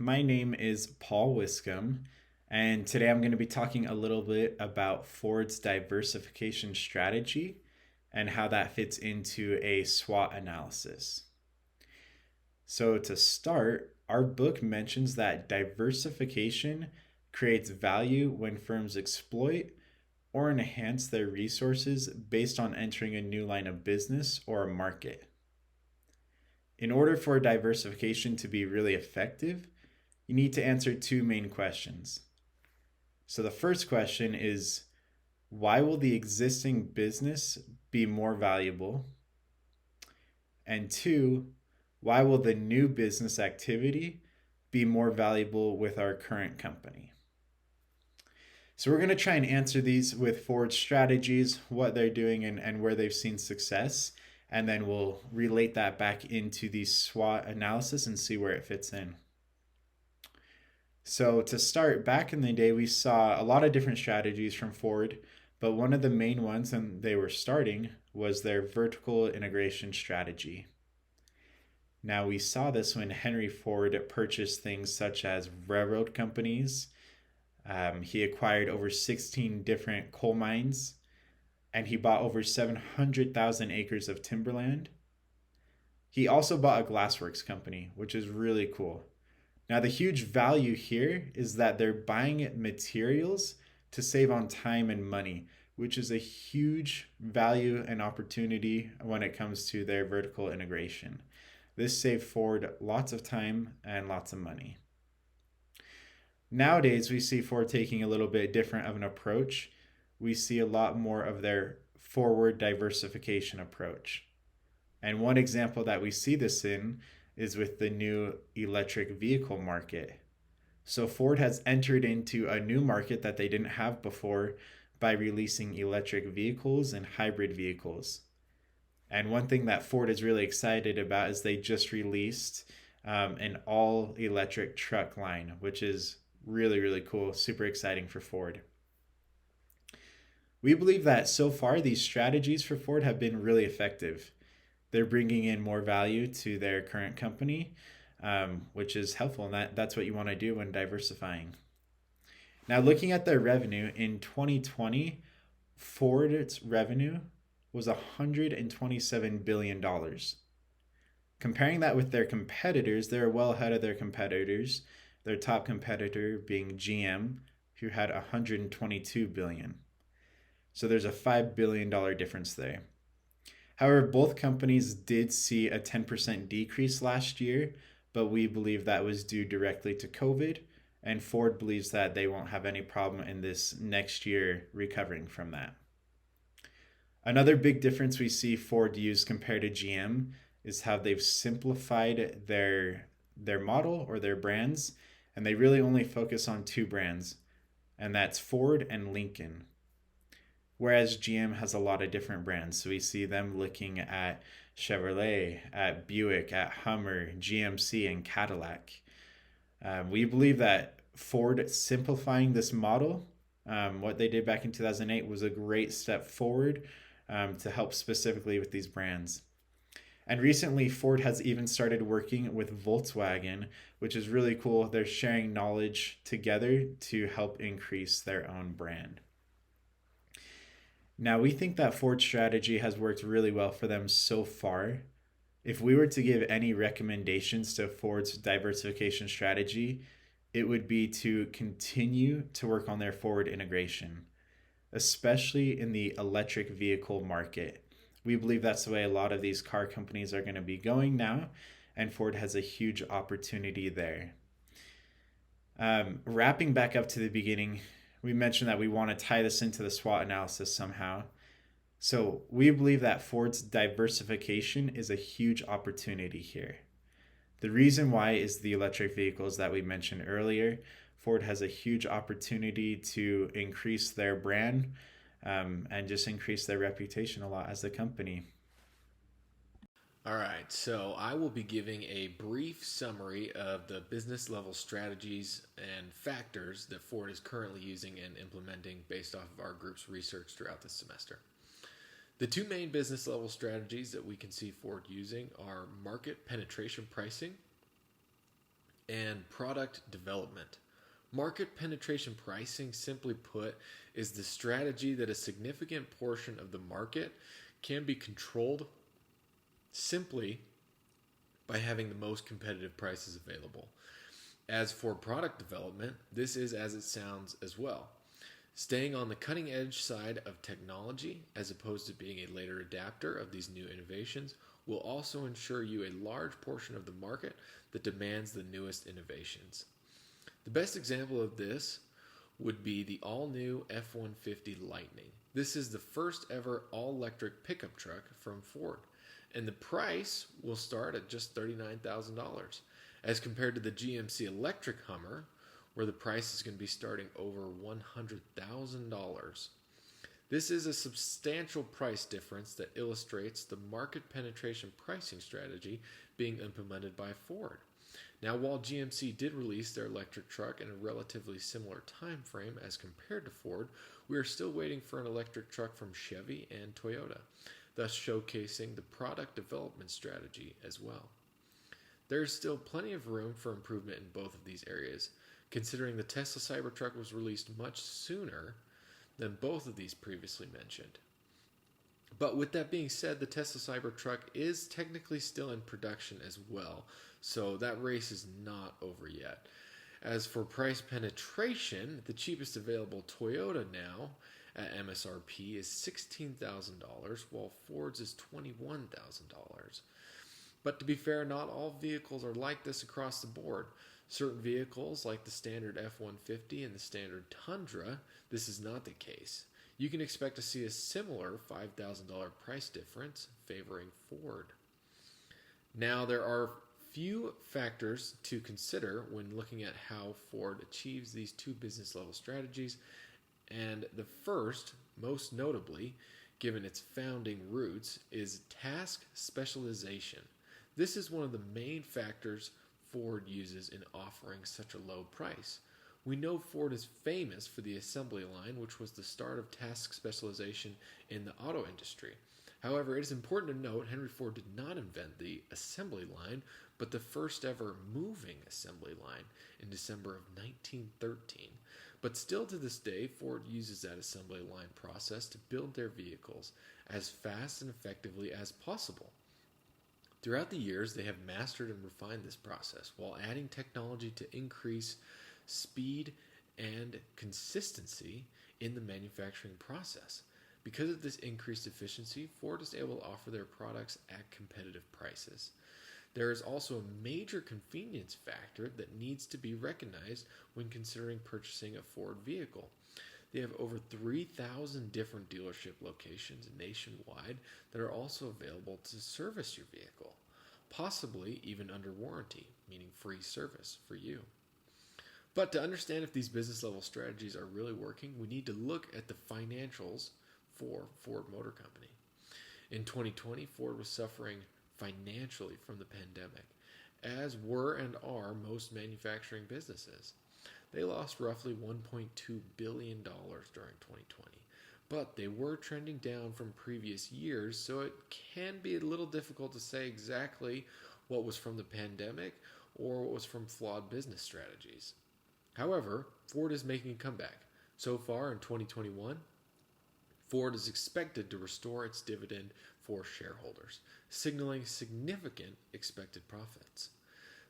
my name is Paul Wiscombe, and today I'm going to be talking a little bit about Ford's diversification strategy and how that fits into a SWOT analysis. So, to start, our book mentions that diversification creates value when firms exploit or enhance their resources based on entering a new line of business or a market. In order for diversification to be really effective, you need to answer two main questions. So the first question is, why will the existing business be more valuable? And two, why will the new business activity be more valuable with our current company? So we're going to try and answer these with Ford strategies, what they're doing and where they've seen success. And then we'll relate that back into the SWOT analysis and see where it fits in. So to start, back in the day, we saw a lot of different strategies from Ford, but one of the main ones, and they were starting, was their vertical integration strategy. Now, we saw this when Henry Ford purchased things such as railroad companies. He acquired over 16 different coal mines, and he bought over 700,000 acres of timberland. He also bought a glassworks company, which is really cool. Now, the huge value here is that they're buying materials to save on time and money, which is a huge value and opportunity when it comes to their vertical integration. This saved Ford lots of time and lots of money. Nowadays, we see Ford taking a little bit different of an approach. We see a lot more of their forward diversification approach. And one example that we see this in is with the new electric vehicle market. So Ford has entered into a new market that they didn't have before by releasing electric vehicles and hybrid vehicles. And one thing that Ford is really excited about is they just released an all electric truck line, which is really, really cool, super exciting for Ford. We believe that so far these strategies for Ford have been really effective. They're bringing in more value to their current company, which is helpful. And that's what you want to do when diversifying. Now, looking at their revenue in 2020, Ford's revenue was $127 billion. Comparing that with their competitors, they're well ahead of their competitors. Their top competitor being GM, who had $122 billion. So there's a $5 billion difference there. However, both companies did see a 10% decrease last year, but we believe that was due directly to COVID, and Ford believes that they won't have any problem in this next year recovering from that. Another big difference we see Ford use compared to GM is how they've simplified their model or their brands, and they really only focus on two brands, and that's Ford and Lincoln. Whereas GM has a lot of different brands. So we see them looking at Chevrolet, at Buick, at Hummer, GMC, and Cadillac. We believe that Ford simplifying this model, what they did back in 2008, was a great step forward to help specifically with these brands. And recently, Ford has even started working with Volkswagen, which is really cool. They're sharing knowledge together to help increase their own brand. Now, we think that Ford's strategy has worked really well for them so far. If we were to give any recommendations to Ford's diversification strategy, it would be to continue to work on their forward integration, especially in the electric vehicle market. We believe that's the way a lot of these car companies are going to be going now, and Ford has a huge opportunity there. Wrapping back up to the beginning, we mentioned that we want to tie this into the SWOT analysis somehow. So we believe that Ford's diversification is a huge opportunity here. The reason why is the electric vehicles that we mentioned earlier. Ford has a huge opportunity to increase their brand and just increase their reputation a lot as a company. All right, so I will be giving a brief summary of the business level strategies and factors that Ford is currently using and implementing based off of our group's research throughout this semester. The two main business level strategies that we can see Ford using are market penetration pricing and product development. Market penetration pricing, simply put, is the strategy that a significant portion of the market can be controlled simply by having the most competitive prices available. As for product development, this is as it sounds as well. Staying on the cutting edge side of technology, as opposed to being a later adapter of these new innovations, will also ensure you a large portion of the market that demands the newest innovations. The best example of this would be the all new F 150 Lightning. This is the first ever all electric pickup truck from Ford, and the price will start at just $39,000, as compared to the GMC electric Hummer, where the price is going to be starting over $100,000. This is a substantial price difference that illustrates the market penetration pricing strategy being implemented by Ford. Now, while GMC did release their electric truck in a relatively similar time frame as compared to Ford, we are still waiting for an electric truck from Chevy and Toyota, thus showcasing the product development strategy as well. There is still plenty of room for improvement in both of these areas, considering the Tesla Cybertruck was released much sooner than both of these previously mentioned. But with that being said, the Tesla Cybertruck is technically still in production as well, so that race is not over yet. As for price penetration, the cheapest available Toyota now at MSRP is $16,000, while Ford's is $21,000. But to be fair, not all vehicles are like this across the board. Certain vehicles, like the standard F 150 and the standard Tundra, this is not the case. You can expect to see a similar $5,000 price difference favoring Ford. Now, there are few factors to consider when looking at how Ford achieves these two business level strategies, and the first, most notably, given its founding roots, is task specialization. This is one of the main factors Ford uses in offering such a low price. We know Ford is famous for the assembly line, which was the start of task specialization in the auto industry. However, it is important to note Henry Ford did not invent the assembly line, but the first ever moving assembly line in December of 1913. But still to this day, Ford uses that assembly line process to build their vehicles as fast and effectively as possible. Throughout the years, they have mastered and refined this process while adding technology to increase speed and consistency in the manufacturing process. Because of this increased efficiency, Ford is able to offer their products at competitive prices. There is also a major convenience factor that needs to be recognized when considering purchasing a Ford vehicle. They have over 3,000 different dealership locations nationwide that are also available to service your vehicle, possibly even under warranty, meaning free service for you. But to understand if these business level strategies are really working, we need to look at the financials for Ford Motor Company. In 2020, Ford was suffering financially from the pandemic, as were and are most manufacturing businesses. They lost roughly $1.2 billion during 2020, but they were trending down from previous years, so it can be a little difficult to say exactly what was from the pandemic or what was from flawed business strategies. However, Ford is making a comeback. So far in 2021, Ford is expected to restore its dividend for shareholders, signaling significant expected profits.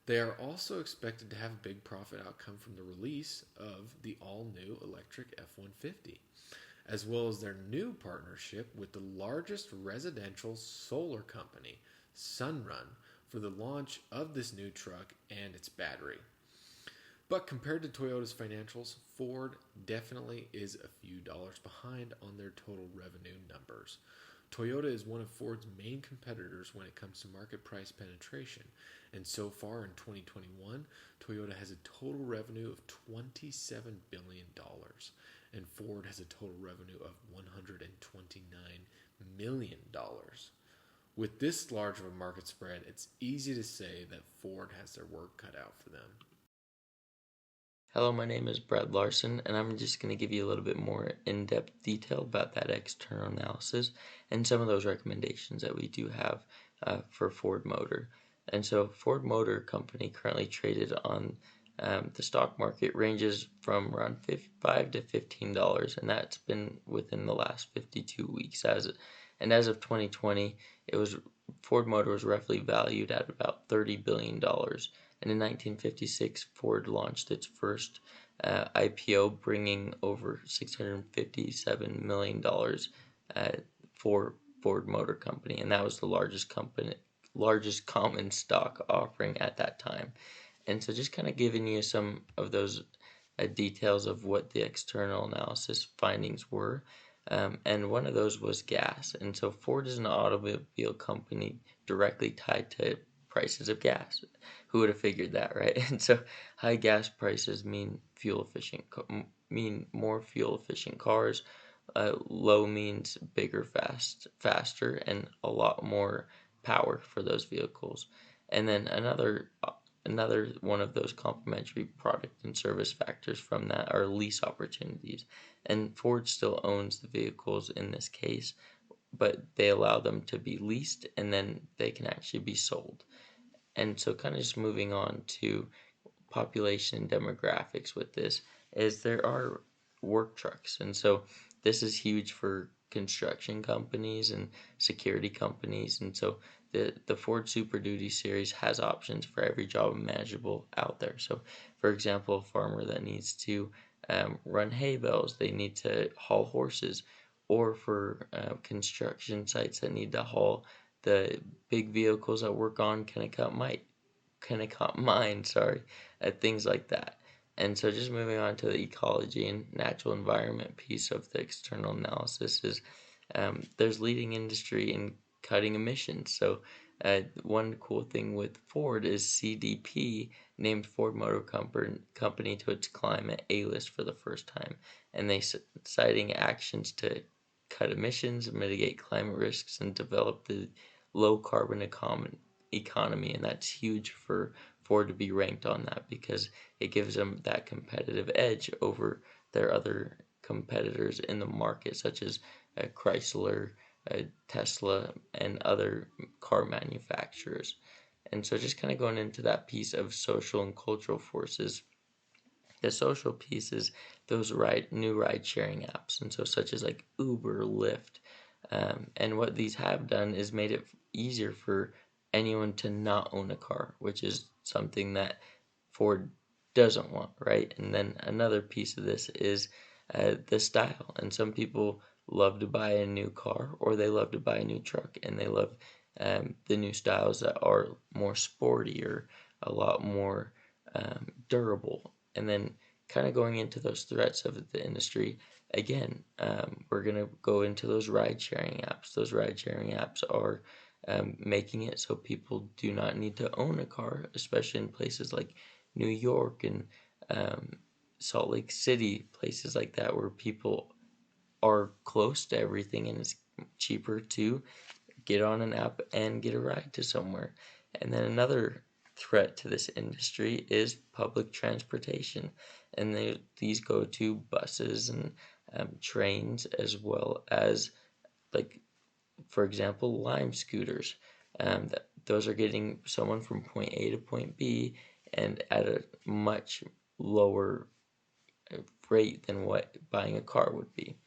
They are also expected to have a big profit outcome from the release of the all-new electric F-150, as well as their new partnership with the largest residential solar company, Sunrun, for the launch of this new truck and its battery. But compared to Toyota's financials, Ford definitely is a few dollars behind on their total revenue numbers. Toyota is one of Ford's main competitors when it comes to market price penetration, and so far in 2021, Toyota has a total revenue of $27 billion, and Ford has a total revenue of $129 million. With this large of a market spread, it's easy to say that Ford has their work cut out for them. Hello, my name is Brett Larson, and I'm just going to give you a little bit more in-depth detail about that external analysis and some of those recommendations that we do have for Ford Motor. And so Ford Motor Company currently traded on the stock market ranges from around $5 to $15, and that's been within the last 52 weeks. As of 2020, it was Ford Motor was roughly valued at about $30 billion. And in 1956, Ford launched its first IPO, bringing over $657 million for Ford Motor Company, and that was the largest common stock offering at that time. And so, just kind of giving you some of those details of what the external analysis findings were. And one of those was gas. And so, Ford is an automobile company directly tied to prices of gas. Who would have figured that, right? And so, high gas prices mean more fuel efficient cars. Low means bigger, faster, and a lot more power for those vehicles. And then another one of those complementary product and service factors from that are lease opportunities. And Ford still owns the vehicles in this case, but they allow them to be leased and then they can actually be sold. And so, kind of just moving on to population demographics with this, is there are work trucks. And so this is huge for construction companies and security companies. And so the Ford Super Duty series has options for every job imaginable out there. So, for example, a farmer that needs to run hay bales, they need to haul horses, or for construction sites that need to haul the big vehicles that work on Kennecott mine, sorry, things like that. And so, just moving on to the ecology and natural environment piece of the external analysis is there's leading industry in cutting emissions. So, one cool thing with Ford is CDP named Ford Motor Company to its climate A list for the first time, and they citing actions to cut emissions, mitigate climate risks, and develop the low carbon economy. And that's huge for Ford to be ranked on that because it gives them that competitive edge over their other competitors in the market, such as Chrysler, Tesla, and other car manufacturers. And so, just kind of going into that piece of social and cultural forces, the social piece is those new ride sharing apps, and so such as like Uber, Lyft, and what these have done is made it easier for anyone to not own a car, which is something that Ford doesn't want, right? And then another piece of this is the style, and some people love to buy a new car or they love to buy a new truck, and they love the new styles that are more sporty or a lot more durable. And then kind of going into those threats of the industry, again, we're going to go into those ride sharing apps. Those ride sharing apps are making it so people do not need to own a car, especially in places like New York and um, Salt Lake City, places like that where people are close to everything and it's cheaper to get on an app and get a ride to somewhere. And then another threat to this industry is public transportation. And these go to buses and trains, as well as, like, for example, Lime scooters. Those are getting someone from point A to point B and at a much lower rate than what buying a car would be.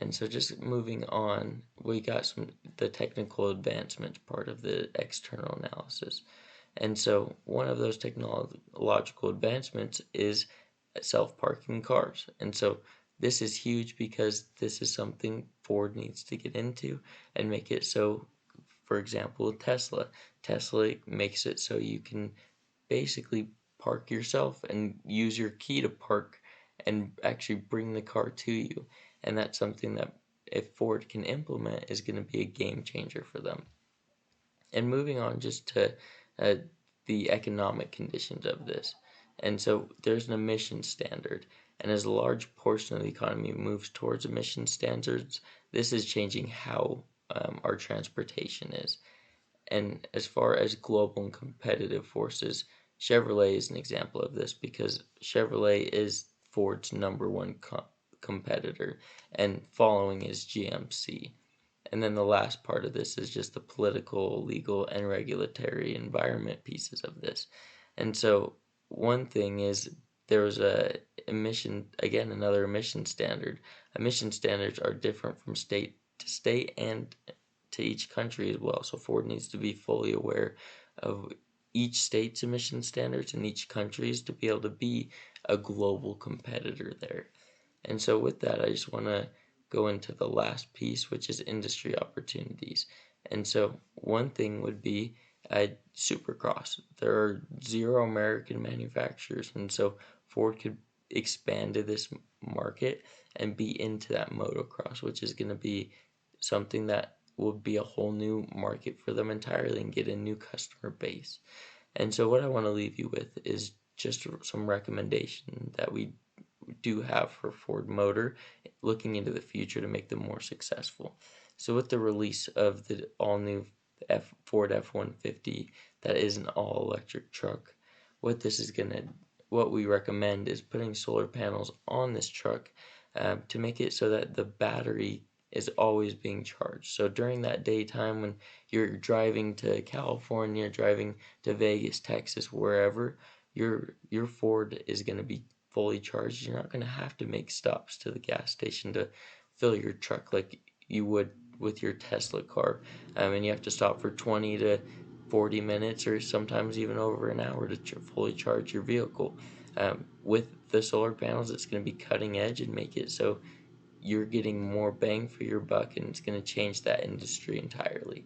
And so, just moving on, we got the technical advancement part of the external analysis. And so, one of those technological advancements is self-parking cars. And so, this is huge because this is something Ford needs to get into and make it so. For example, Tesla makes it so you can basically park yourself and use your key to park and actually bring the car to you. And that's something that, if Ford can implement, is going to be a game changer for them. And moving on just to uh, the economic conditions of this. And so there's an emission standard. And as a large portion of the economy moves towards emission standards, this is changing how our transportation is. And as far as global and competitive forces, Chevrolet is an example of this because Chevrolet is Ford's number one competitor, and following is GMC. And then the last part of this is just the political, legal, and regulatory environment pieces of this. And so one thing is there was another emission standard. Emission standards are different from state to state and to each country as well. So Ford needs to be fully aware of each state's emission standards and each country's to be able to be a global competitor there. And so with that, I just want to go into the last piece, which is industry opportunities. And so one thing would be Supercross. There are 0 American manufacturers, and so Ford could expand to this market and be into that motocross, which is going to be something that will be a whole new market for them entirely and get a new customer base. And so what I want to leave you with is just some recommendation that we do have for Ford Motor looking into the future to make them more successful. So with the release of the all-new Ford F-150 that is an all-electric truck, what we recommend is putting solar panels on this truck to make it so that the battery is always being charged. So during that daytime when you're driving to California, driving to Vegas, Texas, wherever, your Ford is going to be fully charged. You're not going to have to make stops to the gas station to fill your truck like you would with your Tesla car. And you have to stop for 20 to 40 minutes or sometimes even over an hour to fully charge your vehicle. With the solar panels, it's going to be cutting edge and make it so you're getting more bang for your buck, and it's going to change that industry entirely.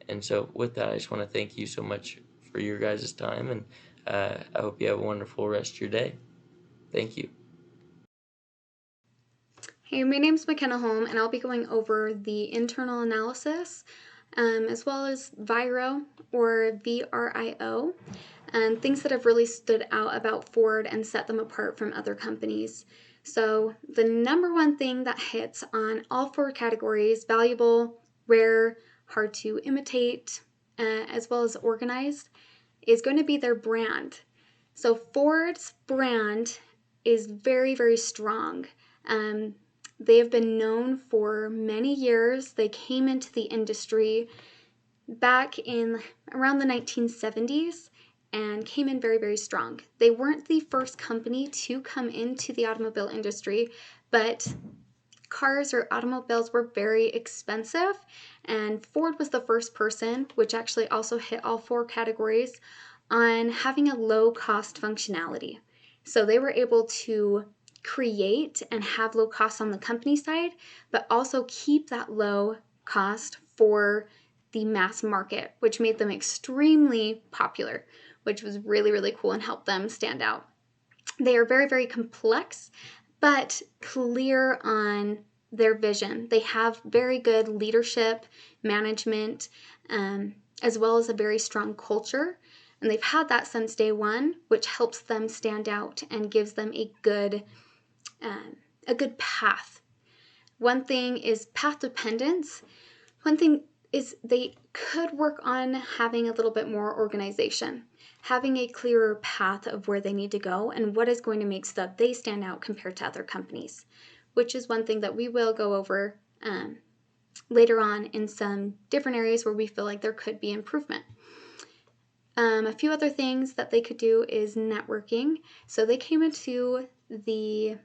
And so with that, I just want to thank you so much for your guys' time, and I hope you have a wonderful rest of your day. Thank you. Hey, my name's McKenna Holm, and I'll be going over the internal analysis as well as VIRO or VRIO, and things that have really stood out about Ford and set them apart from other companies. So the number one thing that hits on all 4 categories, valuable, rare, hard to imitate, as well as organized, is going to be their brand. So Ford's brand is very, very strong. They have been known for many years. They came into the industry back in around the 1970s and came in very, very strong. They weren't the first company to come into the automobile industry, but cars or automobiles were very expensive, and Ford was the first person, which actually also hit all 4 categories, on having a low cost functionality. So they were able to create and have low costs on the company side, but also keep that low cost for the mass market, which made them extremely popular, which was really, really cool and helped them stand out. They are very, very complex, but clear on their vision. They have very good leadership, management, as well as a very strong culture. And they've had that since day one, which helps them stand out and gives them a good path. One thing is path dependence. One thing is they could work on having a little bit more organization, having a clearer path of where they need to go and what is going to make so that they stand out compared to other companies, which is one thing that we will go over later on in some different areas where we feel like there could be improvement. A few other things that they could do is networking. So they came into the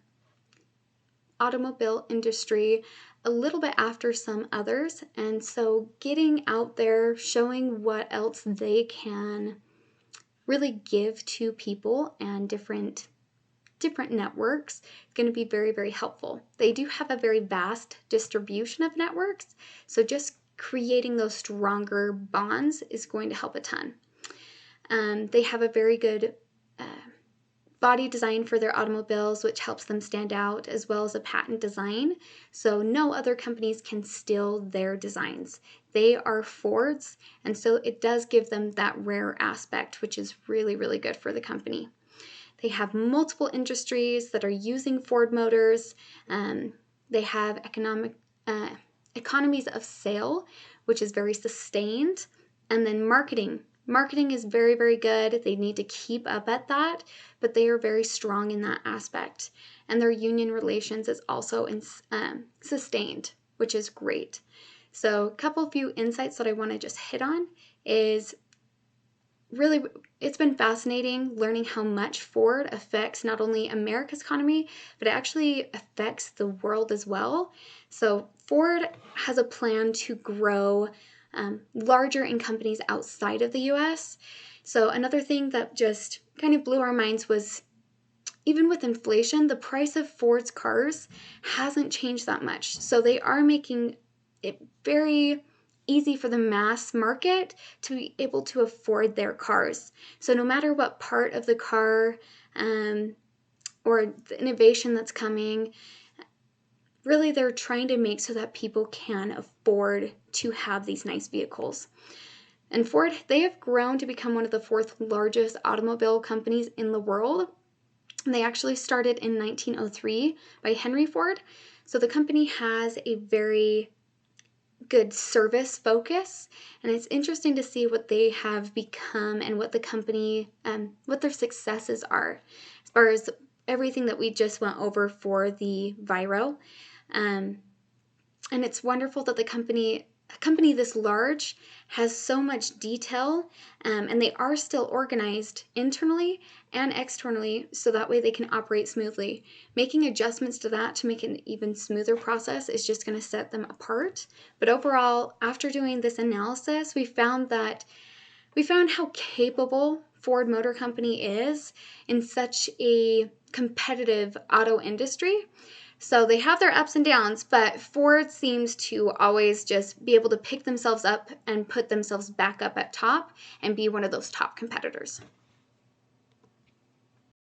automobile industry a little bit after some others, and so getting out there, showing what else they can really give to people and different networks is going to be very, very helpful. They do have a very vast distribution of networks, so just creating those stronger bonds is going to help a ton. They have a very good body design for their automobiles, which helps them stand out, as well as a patent design. So no other companies can steal their designs. They are Ford's, and so it does give them that rare aspect, which is really, really good for the company. They have multiple industries that are using Ford motors. They have economies of scale, which is very sustained. And then marketing. Marketing is very, very good. They need to keep up at that, but they are very strong in that aspect. And their union relations is also sustained, which is great. So a few insights that I want to just hit on is really, it's been fascinating learning how much Ford affects not only America's economy, but it actually affects the world as well. So Ford has a plan to grow larger in companies outside of the US. So another thing that just kind of blew our minds was even with inflation, the price of Ford's cars hasn't changed that much. So they are making it very easy for the mass market to be able to afford their cars. So no matter what part of the car or the innovation that's coming, really they're trying to make so that people can afford to have these nice vehicles. And Ford, they have grown to become one of the fourth largest automobile companies in the world. They actually started in 1903 by Henry Ford. So the company has a very good service focus, and it's interesting to see what they have become and what the company, what their successes are, as far as everything that we just went over for the Viro. And it's wonderful that a company this large has so much detail, and they are still organized internally and externally, so that way they can operate smoothly. Making adjustments to that to make an even smoother process is just going to set them apart. But overall, after doing this analysis, we found how capable Ford Motor Company is in such a competitive auto industry. So they have their ups and downs, but Ford seems to always just be able to pick themselves up and put themselves back up at top and be one of those top competitors.